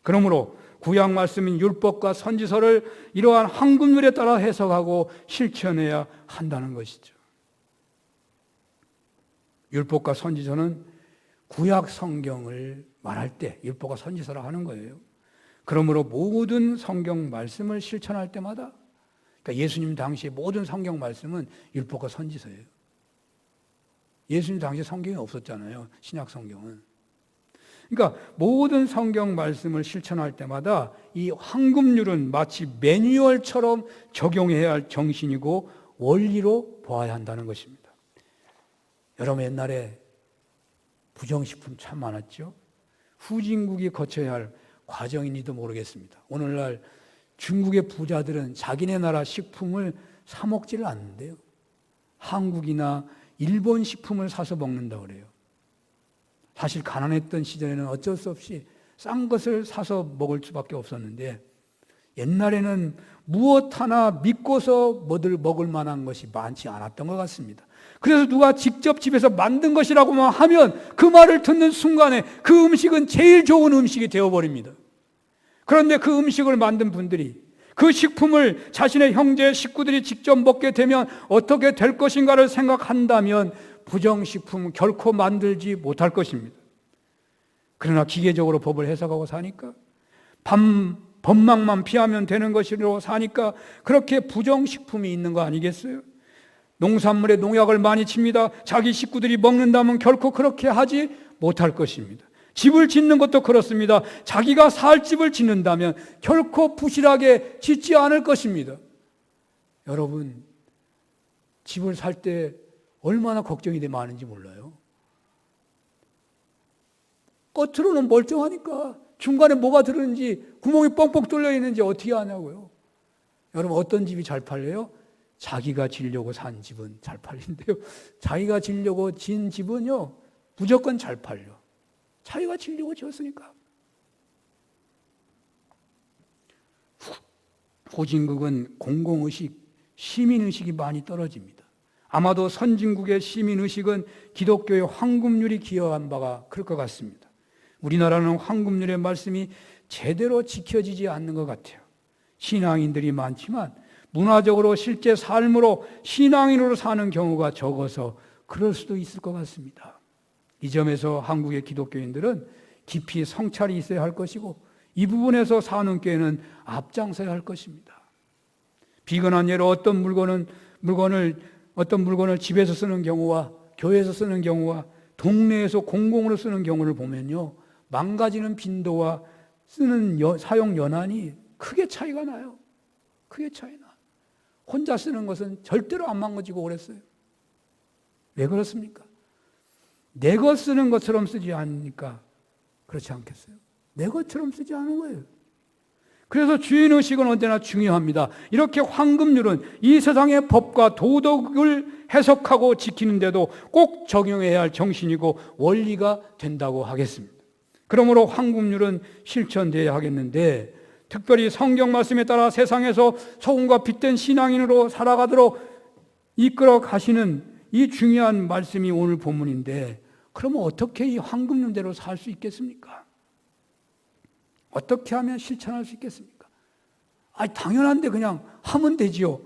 그러므로 구약 말씀인 율법과 선지서를 이러한 황금률에 따라 해석하고 실천해야 한다는 것이죠. 율법과 선지서는 구약 성경을 말할 때 율법과 선지서라 하는 거예요. 그러므로 모든 성경 말씀을 실천할 때마다, 그러니까 예수님 당시의 모든 성경 말씀은 율법과 선지서예요. 예수님 당시에 성경이 없었잖아요. 신약 성경은. 그러니까 모든 성경 말씀을 실천할 때마다 이 황금률은 마치 매뉴얼처럼 적용해야 할 정신이고 원리로 보아야 한다는 것입니다. 여러분 옛날에 부정식품 참 많았죠. 후진국이 거쳐야 할 과정인지도 모르겠습니다. 오늘날 중국의 부자들은 자기네 나라 식품을 사 먹지를 않는데요. 한국이나 일본 식품을 사서 먹는다고 그래요. 사실 가난했던 시절에는 어쩔 수 없이 싼 것을 사서 먹을 수밖에 없었는데 옛날에는 무엇 하나 믿고서 먹을 만한 것이 많지 않았던 것 같습니다. 그래서 누가 직접 집에서 만든 것이라고만 하면 그 말을 듣는 순간에 그 음식은 제일 좋은 음식이 되어버립니다. 그런데 그 음식을 만든 분들이 그 식품을 자신의 형제 식구들이 직접 먹게 되면 어떻게 될 것인가를 생각한다면 부정식품은 결코 만들지 못할 것입니다. 그러나 기계적으로 법을 해석하고 사니까 법망만 피하면 되는 것으로 사니까 그렇게 부정식품이 있는 거 아니겠어요? 농산물에 농약을 많이 칩니다. 자기 식구들이 먹는다면 결코 그렇게 하지 못할 것입니다. 집을 짓는 것도 그렇습니다. 자기가 살 집을 짓는다면 결코 부실하게 짓지 않을 것입니다. 여러분, 집을 살 때 얼마나 걱정이 많은지 몰라요. 겉으로는 멀쩡하니까 중간에 뭐가 들었는지 구멍이 뻥뻥 뚫려 있는지 어떻게 아냐고요. 여러분 어떤 집이 잘 팔려요? 자기가 지려고 산 집은 잘 팔린대요. 자기가 지려고 진 집은요 무조건 잘 팔려. 자기가 지려고 지었으니까. 후진국은 공공의식 시민의식이 많이 떨어집니다. 아마도 선진국의 시민의식은 기독교의 황금률이 기여한 바가 클 것 같습니다. 우리나라는 황금률의 말씀이 제대로 지켜지지 않는 것 같아요. 신앙인들이 많지만 문화적으로 실제 삶으로 신앙인으로 사는 경우가 적어서 그럴 수도 있을 것 같습니다. 이 점에서 한국의 기독교인들은 깊이 성찰이 있어야 할 것이고 이 부분에서 사는교회는 앞장서야 할 것입니다. 비근한 예로 어떤 물건을 집에서 쓰는 경우와 교회에서 쓰는 경우와 동네에서 공공으로 쓰는 경우를 보면요, 망가지는 빈도와 사용 연한이 크게 차이가 나요. 크게 차이 나. 혼자 쓰는 것은 절대로 안 망가지고 오래 써요. 왜 그렇습니까? 내 것 쓰는 것처럼 쓰지 않으니까 그렇지 않겠어요? 내 것처럼 쓰지 않은 거예요. 그래서 주인의식은 언제나 중요합니다. 이렇게 황금률은 이 세상의 법과 도덕을 해석하고 지키는데도 꼭 적용해야 할 정신이고 원리가 된다고 하겠습니다. 그러므로 황금률은 실천되어야 하겠는데, 특별히 성경 말씀에 따라 세상에서 소금과 빛된 신앙인으로 살아가도록 이끌어 가시는 이 중요한 말씀이 오늘 본문인데, 그러면 어떻게 이 황금률대로 살 수 있겠습니까? 어떻게 하면 실천할 수 있겠습니까? 당연한데 그냥 하면 되지요.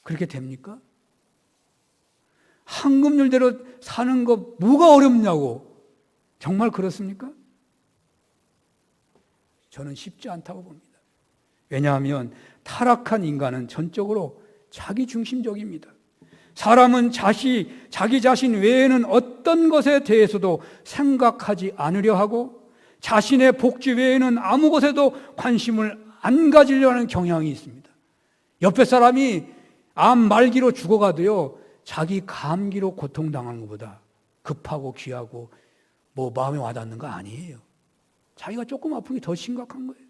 그렇게 됩니까? 황금률대로 사는 거 뭐가 어렵냐고. 정말 그렇습니까? 저는 쉽지 않다고 봅니다. 왜냐하면 타락한 인간은 전적으로 자기중심적입니다. 사람은 자기 자신 외에는 어떤 것에 대해서도 생각하지 않으려 하고 자신의 복지 외에는 아무 것에도 관심을 안 가지려 하는 경향이 있습니다. 옆에 사람이 암 말기로 죽어가도요, 자기 감기로 고통당하는 것보다 급하고 귀하고 마음에 와닿는 거 아니에요. 자기가 조금 아픈 게 더 심각한 거예요.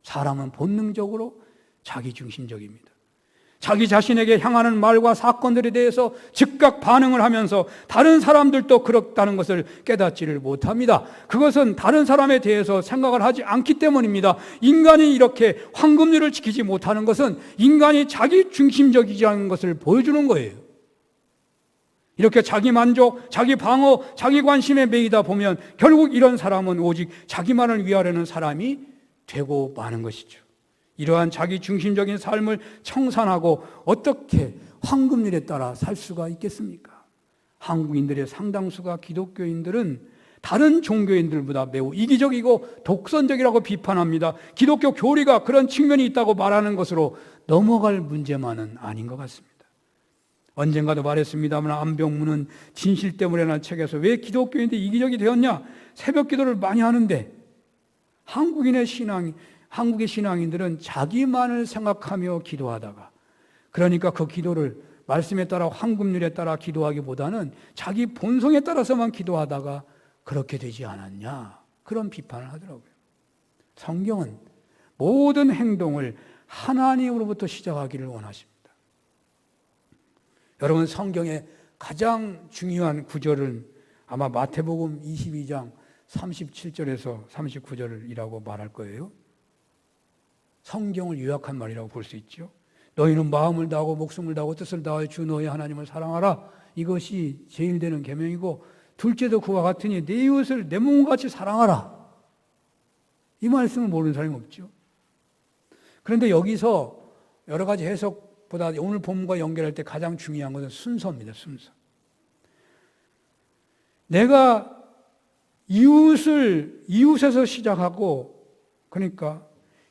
사람은 본능적으로 자기중심적입니다. 자기 자신에게 향하는 말과 사건들에 대해서 즉각 반응을 하면서 다른 사람들도 그렇다는 것을 깨닫지를 못합니다. 그것은 다른 사람에 대해서 생각을 하지 않기 때문입니다. 인간이 이렇게 황금률을 지키지 못하는 것은 인간이 자기중심적이지 않은 것을 보여주는 거예요. 이렇게 자기 만족, 자기 방어, 자기 관심에 매이다 보면 결국 이런 사람은 오직 자기만을 위하려는 사람이 되고 마는 것이죠. 이러한 자기 중심적인 삶을 청산하고 어떻게 황금률에 따라 살 수가 있겠습니까? 한국인들의 상당수가 기독교인들은 다른 종교인들보다 매우 이기적이고 독선적이라고 비판합니다. 기독교 교리가 그런 측면이 있다고 말하는 것으로 넘어갈 문제만은 아닌 것 같습니다. 언젠가도 말했습니다만 안병무는 진실 때문에 라는 책에서 왜 기독교인들이 이기적이 되었냐? 새벽 기도를 많이 하는데 한국의 신앙인들은 자기만을 생각하며 기도하다가, 그러니까 그 기도를 말씀에 따라 황금률에 따라 기도하기보다는 자기 본성에 따라서만 기도하다가 그렇게 되지 않았냐, 그런 비판을 하더라고요. 성경은 모든 행동을 하나님으로부터 시작하기를 원하십니다. 여러분, 성경의 가장 중요한 구절은 아마 마태복음 22장 37절에서 39절이라고 말할 거예요. 성경을 요약한 말이라고 볼 수 있죠. 너희는 마음을 다하고 목숨을 다하고 뜻을 다하여 주 너희 하나님을 사랑하라. 이것이 제일 되는 계명이고 둘째도 그와 같으니 내 이웃을 내 몸과 같이 사랑하라. 이 말씀을 모르는 사람이 없죠. 그런데 여기서 여러 가지 해석보다 오늘 본문과 연결할 때 가장 중요한 것은 순서입니다. 순서. 내가 이웃에서 시작하고, 그러니까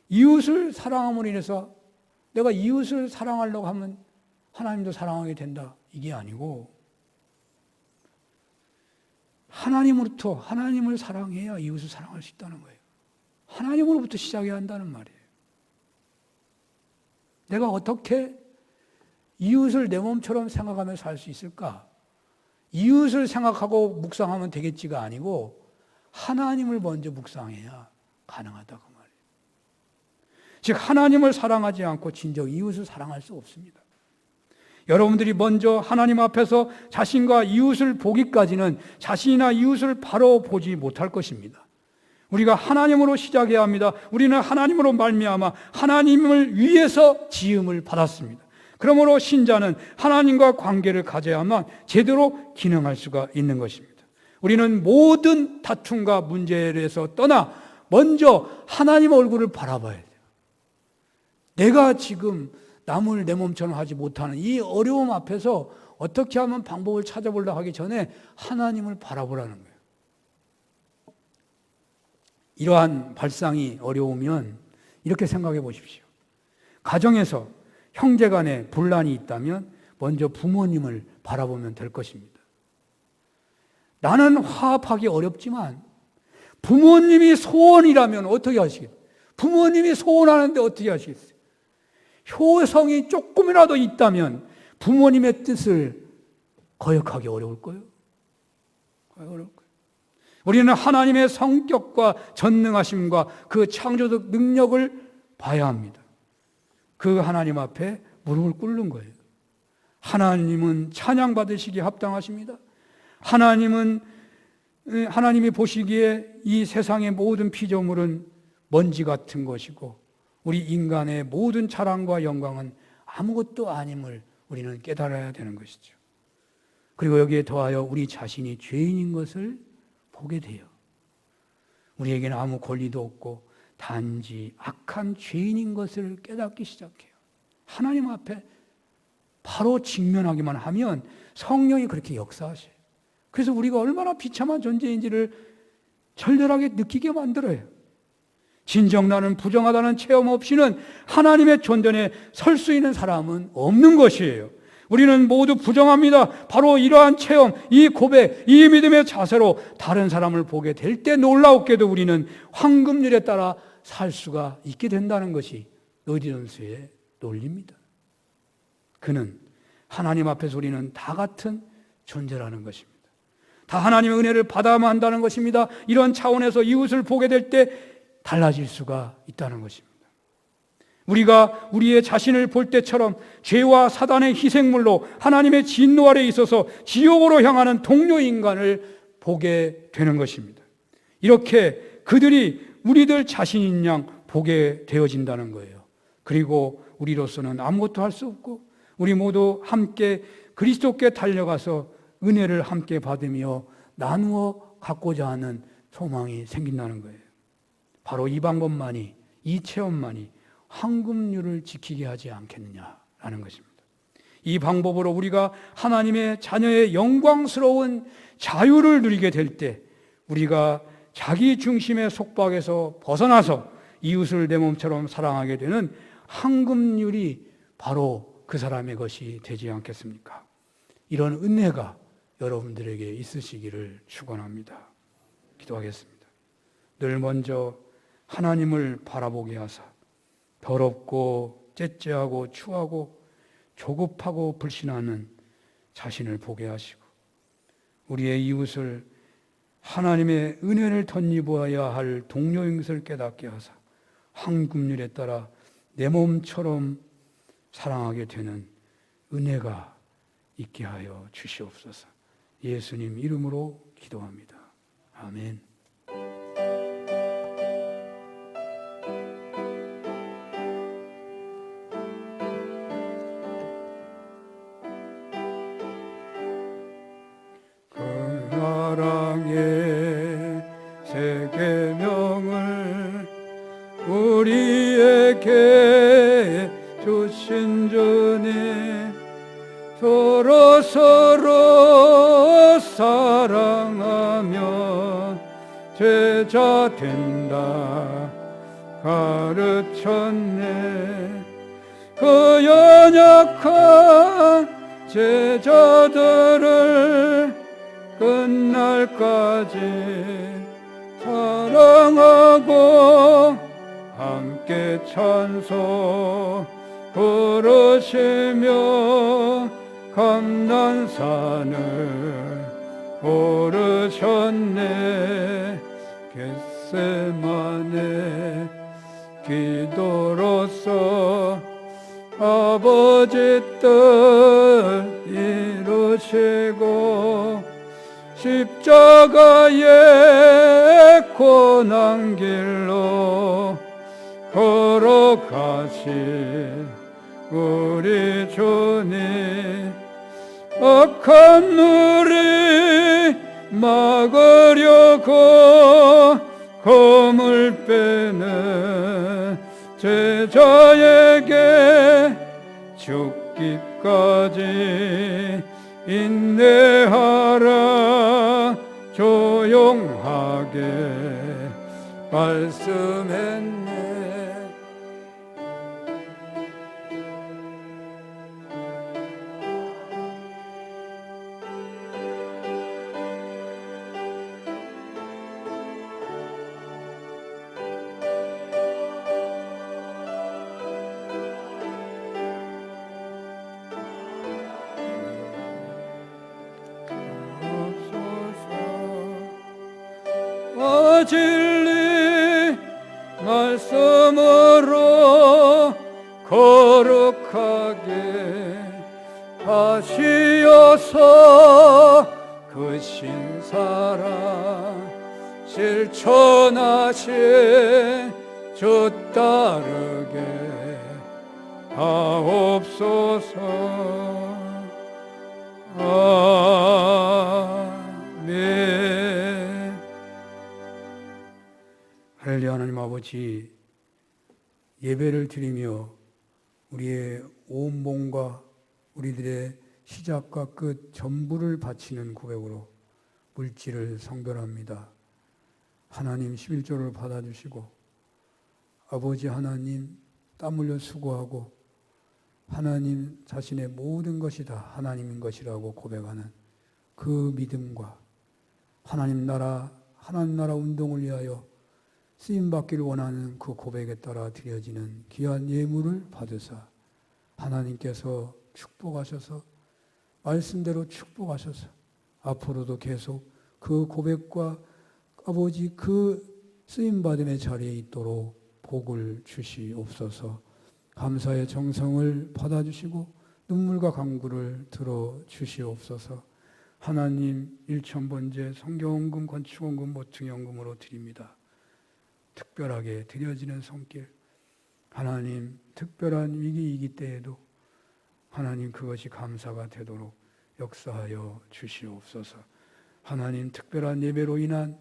이웃을 사랑함으로 인해서 내가 이웃을 사랑하려고 하면 하나님도 사랑하게 된다, 이게 아니고 하나님으로부터, 하나님을 사랑해야 이웃을 사랑할 수 있다는 거예요. 하나님으로부터 시작해야 한다는 말이에요. 내가 어떻게 이웃을 내 몸처럼 생각하며 살 수 있을까? 이웃을 생각하고 묵상하면 되겠지가 아니고 하나님을 먼저 묵상해야 가능하다, 그 말이에요. 즉 하나님을 사랑하지 않고 진정 이웃을 사랑할 수 없습니다. 여러분들이 먼저 하나님 앞에서 자신과 이웃을 보기까지는 자신이나 이웃을 바로 보지 못할 것입니다. 우리가 하나님으로 시작해야 합니다. 우리는 하나님으로 말미암아 하나님을 위해서 지음을 받았습니다. 그러므로 신자는 하나님과 관계를 가져야만 제대로 기능할 수가 있는 것입니다. 우리는 모든 다툼과 문제에 대해서 떠나 먼저 하나님 얼굴을 바라봐야 돼요. 내가 지금 남을 내 몸처럼 하지 못하는 이 어려움 앞에서 어떻게 하면 방법을 찾아보려고 하기 전에 하나님을 바라보라는 거예요. 이러한 발상이 어려우면 이렇게 생각해 보십시오. 가정에서 형제 간에 분란이 있다면 먼저 부모님을 바라보면 될 것입니다. 나는 화합하기 어렵지만 부모님이 소원이라면 어떻게 하시겠어요? 부모님이 소원하는데 어떻게 하시겠어요? 효성이 조금이라도 있다면 부모님의 뜻을 거역하기 어려울 거예요. 어려울 거예요. 우리는 하나님의 성격과 전능하심과 그 창조적 능력을 봐야 합니다. 그 하나님 앞에 무릎을 꿇는 거예요. 하나님은 찬양받으시기에 합당하십니다. 하나님이 보시기에 이 세상의 모든 피조물은 먼지 같은 것이고 우리 인간의 모든 자랑과 영광은 아무것도 아님을 우리는 깨달아야 되는 것이죠. 그리고 여기에 더하여 우리 자신이 죄인인 것을 보게 돼요. 우리에게는 아무 권리도 없고 단지 악한 죄인인 것을 깨닫기 시작해요. 하나님 앞에 바로 직면하기만 하면 성령이 그렇게 역사하셔요. 그래서 우리가 얼마나 비참한 존재인지를 절절하게 느끼게 만들어요. 진정 나는 부정하다는 체험 없이는 하나님의 존전에 설 수 있는 사람은 없는 것이에요. 우리는 모두 부정합니다. 바로 이러한 체험, 이 고백, 이 믿음의 자세로 다른 사람을 보게 될 때 놀라웠게도 우리는 황금률에 따라 살 수가 있게 된다는 것이 노디돈스의 논리입니다. 그는 하나님 앞에서 우리는 다 같은 존재라는 것입니다. 다 하나님의 은혜를 받아야만 한다는 것입니다. 이런 차원에서 이웃을 보게 될 때 달라질 수가 있다는 것입니다. 우리가 우리의 자신을 볼 때처럼 죄와 사단의 희생물로 하나님의 진노 아래 있어서 지옥으로 향하는 동료 인간을 보게 되는 것입니다. 이렇게 그들이 우리들 자신인 양 보게 되어진다는 거예요. 그리고 우리로서는 아무것도 할 수 없고 우리 모두 함께 그리스도께 달려가서 은혜를 함께 받으며 나누어 갖고자 하는 소망이 생긴다는 거예요. 바로 이 방법만이, 이 체험만이 황금률을 지키게 하지 않겠느냐라는 것입니다. 이 방법으로 우리가 하나님의 자녀의 영광스러운 자유를 누리게 될 때 우리가 자기 중심의 속박에서 벗어나서 이웃을 내 몸처럼 사랑하게 되는 황금률이 바로 그 사람의 것이 되지 않겠습니까? 이런 은혜가 여러분들에게 있으시기를 축원합니다. 기도하겠습니다. 늘 먼저 하나님을 바라보게 하사 더럽고 째째하고 추하고 조급하고 불신하는 자신을 보게 하시고 우리의 이웃을 하나님의 은혜를 덧입어야 할 동료인 것을 깨닫게 하사 황금률에 따라 내 몸처럼 사랑하게 되는 은혜가 있게 하여 주시옵소서. 예수님 이름으로 기도합니다. 아멘. 사랑의 세 계명을 우리에게 주신 주님 서로 사랑하면 제자 된다 가르쳤네. 그 연약한 제자들을 끝날까지 사랑하고 함께 찬송 부르시며 감난산을 오르셨네. 겟세마네 기도로서 아버지 뜻 이루시고 십자가에 고난 길로 걸어가신 우리 주님, 악한 물이 막으려고 검을 빼는 제자에게 죽기까지 인내하라 조용하게 말씀했네. 진리 말씀으로 거룩하게 하시어서 그 신사랑 실천하신 주 따르게 하옵소서. 아멘. 할렐루야. 하나님 아버지, 예배를 드리며 우리의 온 몸과 우리들의 시작과 끝 전부를 바치는 고백으로 물질을 성별합니다. 하나님 11조를 받아주시고 아버지 하나님 땀 흘려 수고하고 하나님 자신의 모든 것이 다 하나님인 것이라고 고백하는 그 믿음과 하나님 나라 운동을 위하여 쓰임받기를 원하는 그 고백에 따라 드려지는 귀한 예물을 받으사 하나님께서 축복하셔서 말씀대로 축복하셔서 앞으로도 계속 그 고백과 아버지 그 쓰임받음의 자리에 있도록 복을 주시옵소서. 감사의 정성을 받아주시고 눈물과 간구를 들어주시옵소서. 하나님 일천번제 성경원금 건축원금 모퉁이원금으로 드립니다. 특별하게 드려지는 손길, 하나님 특별한 위기 때에도 하나님 그것이 감사가 되도록 역사하여 주시옵소서. 하나님 특별한 예배로 인한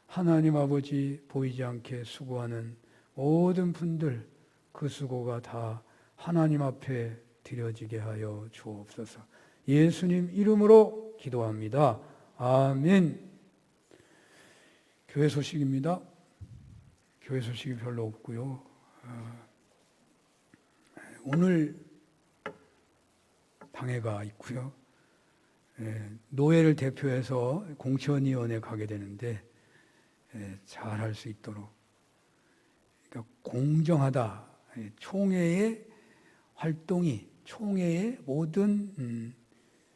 하나님 아버지 보이지 않게 수고하는 모든 분들 그 수고가 다 하나님 앞에 드려지게 하여 주옵소서. 예수님 이름으로 기도합니다. 아멘. 교회 소식입니다. 교회 소식이 별로 없고요. 오늘 방해가 있고요. 노예를 대표해서 공천위원회 가게 되는데 잘 할 수 있도록, 그러니까 공정하다. 총회의 활동이, 총회의 모든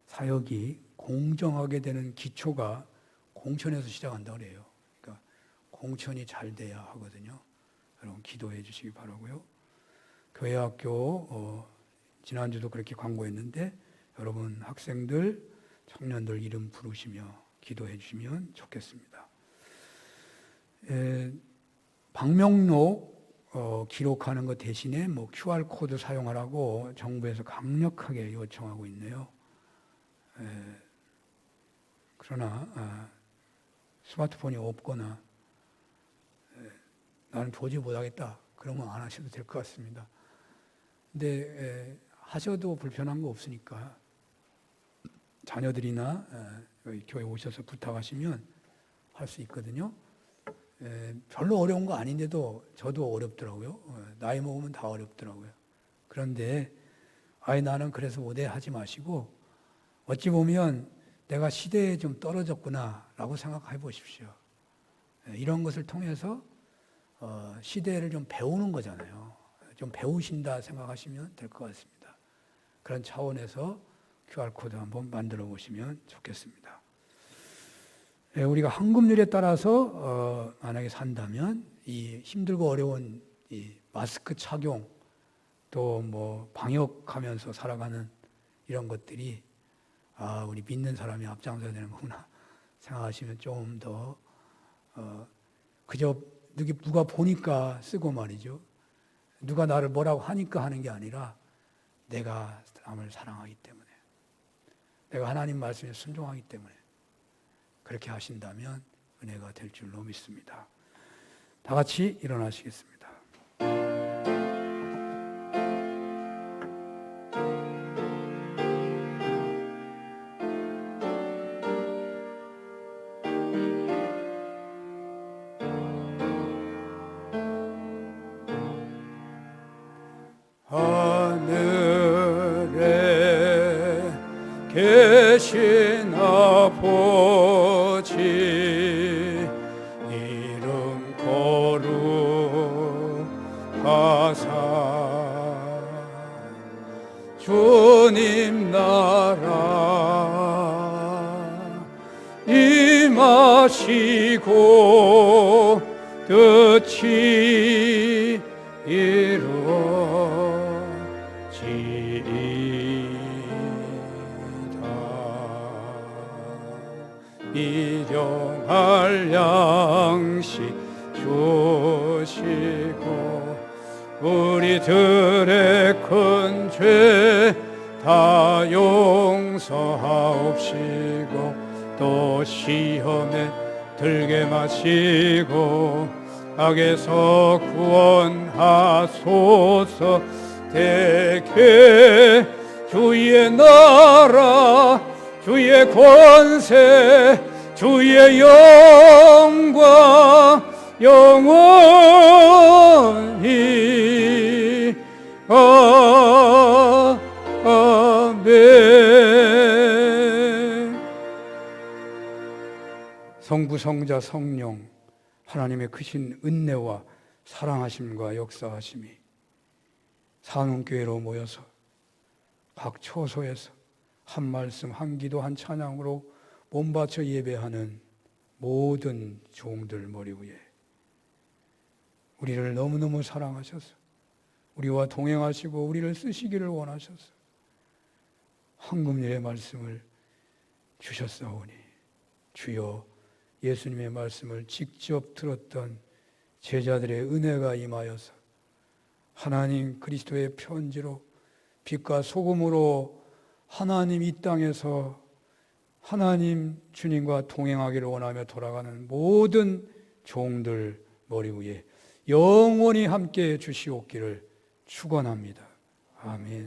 사역이 공정하게 되는 기초가 공천에서 시작한다고 그래요. 그러니까 공천이 잘 돼야 하거든요. 여러분 기도해 주시기 바라고요. 교회학교 지난주도 그렇게 광고했는데 여러분 학생들, 청년들 이름 부르시며 기도해 주시면 좋겠습니다. 방명록 기록하는 것 대신에 뭐 QR코드 사용하라고 정부에서 강력하게 요청하고 있네요. 그러나 스마트폰이 없거나 나는 도저히 못하겠다 그러면 안 하셔도 될 것 같습니다. 근데 하셔도 불편한 거 없으니까 자녀들이나 여기 교회 오셔서 부탁하시면 할 수 있거든요. 별로 어려운 거 아닌데도 저도 어렵더라고요. 나이 먹으면 다 어렵더라고요. 그런데 나는 그래서 못해 하지 마시고 어찌 보면 내가 시대에 좀 떨어졌구나 라고 생각해 보십시오. 이런 것을 통해서 시대를 좀 배우는 거잖아요. 좀 배우신다 생각하시면 될 것 같습니다. 그런 차원에서 QR코드 한번 만들어 보시면 좋겠습니다. 우리가 황금률에 따라서 만약에 산다면 이 힘들고 어려운 이 마스크 착용 또 뭐 방역하면서 살아가는 이런 것들이 우리 믿는 사람이 앞장서야 되는 거구나 생각하시면 좀 더 그저 누가 보니까 쓰고 말이죠. 누가 나를 뭐라고 하니까 하는 게 아니라 내가 남을 사랑하기 때문에, 내가 하나님 말씀에 순종하기 때문에 그렇게 하신다면 은혜가 될 줄로 믿습니다. 다 같이 일어나시겠습니다. 하늘에 계신 아버지 이름 거룩하사 주님 나라 임하시고 뜻이 일용할 양식 주시고 우리들의 큰 죄 다 용서하옵시고 또 시험에 들게 마시고 악에서 구원하소서. 대개 주의 나라 주의 권세 주의 영광 영원히 아멘. 성부 성자 성령 하나님의 크신 은혜와 사랑하심과 역사하심이 산원교회로 모여서 각 처소에서 한 말씀 한 기도 한 찬양으로 몸바쳐 예배하는 모든 종들 머리 위에 우리를 너무너무 사랑하셔서 우리와 동행하시고 우리를 쓰시기를 원하셔서 황금률의 말씀을 주셨사오니 주여 예수님의 말씀을 직접 들었던 제자들의 은혜가 임하여서 하나님 그리스도의 편지로 빛과 소금으로 하나님 이 땅에서 하나님 주님과 동행하기를 원하며 돌아가는 모든 종들 머리 위에 영원히 함께 주시옵기를 축원합니다. 아멘.